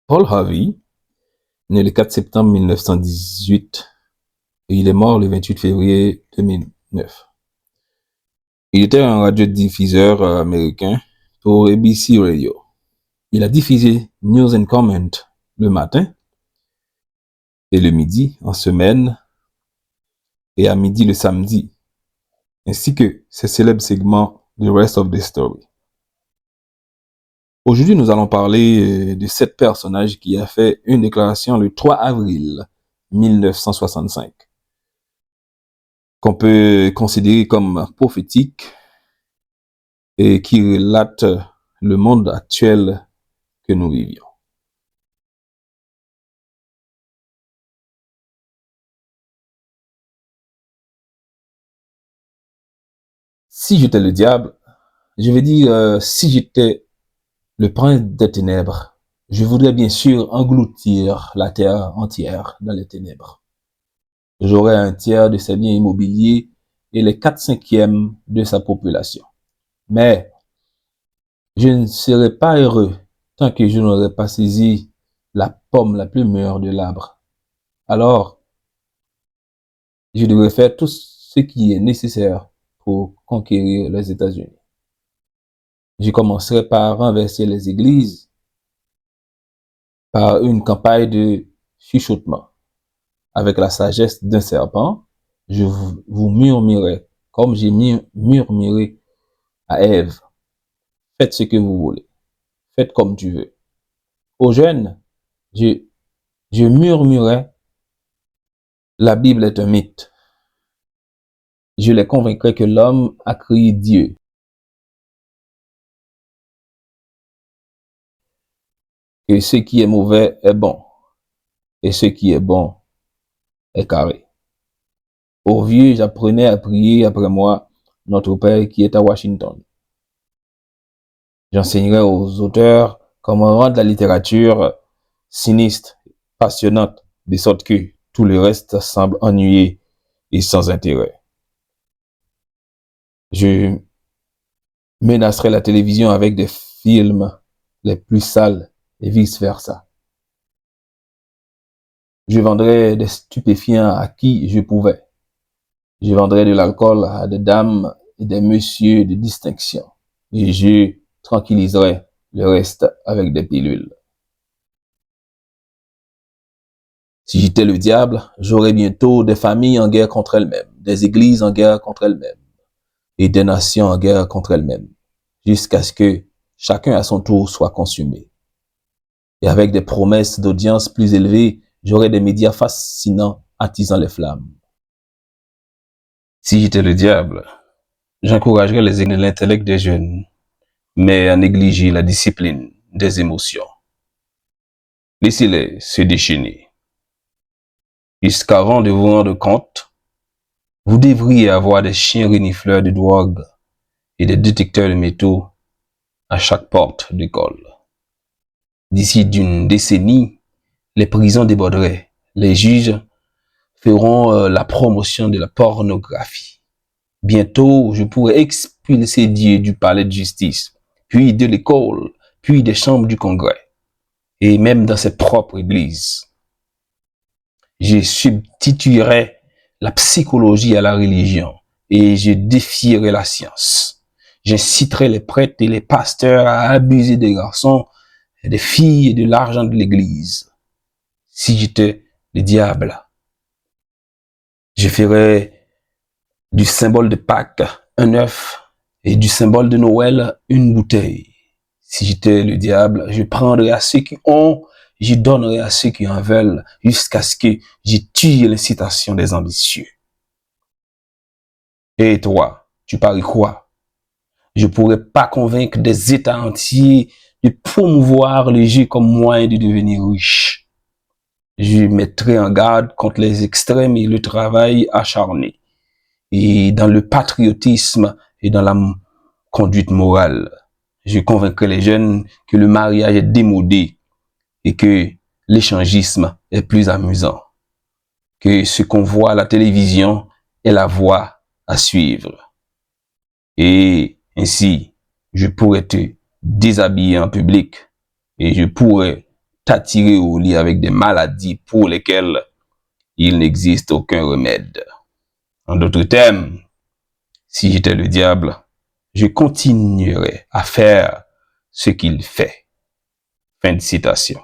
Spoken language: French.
Paul Harvey, né le 4 septembre 1918 et il est mort le 28 février 2009. Il était un radiodiffuseur américain pour ABC Radio. Il a diffusé News and Comment le matin et le midi en semaine et à midi le samedi, ainsi que ses célèbres segments The Rest of the Story. Aujourd'hui, nous allons parler de cet personnage qui a fait une déclaration le 3 avril 1965, qu'on peut considérer comme prophétique et qui relate le monde actuel que nous vivions. Si j'étais le diable, je vais dire, si j'étais le prince des ténèbres, je voudrais bien sûr engloutir la terre entière dans les ténèbres. J'aurais un tiers de ses biens immobiliers et les 4/5 de sa population. Mais je ne serais pas heureux tant que je n'aurais pas saisi la pomme la plus mûre de l'arbre. Alors, je devrais faire tout ce qui est nécessaire pour conquérir les États-Unis. Je commencerai par renverser les églises par une campagne de chuchotement. Avec la sagesse d'un serpent, je vous murmurerai comme j'ai murmuré à Ève. Faites ce que vous voulez. Faites comme tu veux. Aux jeunes, je murmurerai, la Bible est un mythe. Je les convaincrai que l'homme a créé Dieu. Que ce qui est mauvais est bon. Et ce qui est bon est carré. Aux vieux, j'apprenais à prier après moi, notre Père qui est à Washington. J'enseignerai aux auteurs comment rendre la littérature sinistre, passionnante, de sorte que tout le reste semble ennuyé et sans intérêt. Je menacerai la télévision avec des films les plus sales et vice-versa. Je vendrai des stupéfiants à qui je pouvais. Je vendrai de l'alcool à des dames et des messieurs de distinction. Et je tranquilliserai le reste avec des pilules. Si j'étais le diable, j'aurais bientôt des familles en guerre contre elles-mêmes, des églises en guerre contre elles-mêmes et des nations en guerre contre elles-mêmes, jusqu'à ce que chacun à son tour soit consumé. Et avec des promesses d'audience plus élevées, j'aurais des médias fascinants attisant les flammes. Si j'étais le diable, j'encouragerais l'intellect des jeunes, mais à négliger la discipline des émotions. Laissez-les se déchaîner. Puisqu'avant de vous rendre compte, vous devriez avoir des chiens renifleurs de drogue et des détecteurs de métaux à chaque porte d'école. D'ici d'une décennie, les prisons déborderaient. Les juges feront la promotion de la pornographie. Bientôt, je pourrais expulser Dieu du palais de justice, puis de l'école, puis des chambres du Congrès, et même dans ses propres églises. Je substituerai la psychologie à la religion et je défierai la science. J'inciterai les prêtres et les pasteurs à abuser des garçons, des filles et de l'argent de l'église. Si j'étais le diable, je ferais du symbole de Pâques un œuf et du symbole de Noël une bouteille. Si j'étais le diable, je prendrais à ceux qui ont, je donnerai à ceux qui en veulent, jusqu'à ce que je tue l'incitation des ambitieux. Et toi, tu paries quoi? Je pourrais pas convaincre des États entiers de promouvoir le jeu comme moyen de devenir riche. Je mettrai en garde contre les extrêmes et le travail acharné, et dans le patriotisme et dans la conduite morale. Je convaincrai les jeunes que le mariage est démodé et que l'échangisme est plus amusant, que ce qu'on voit à la télévision est la voie à suivre. Et ainsi, je pourrais te déshabiller en public et je pourrais t'attirer au lit avec des maladies pour lesquelles il n'existe aucun remède. En d'autres termes, si j'étais le diable, je continuerais à faire ce qu'il fait. Fin de citation.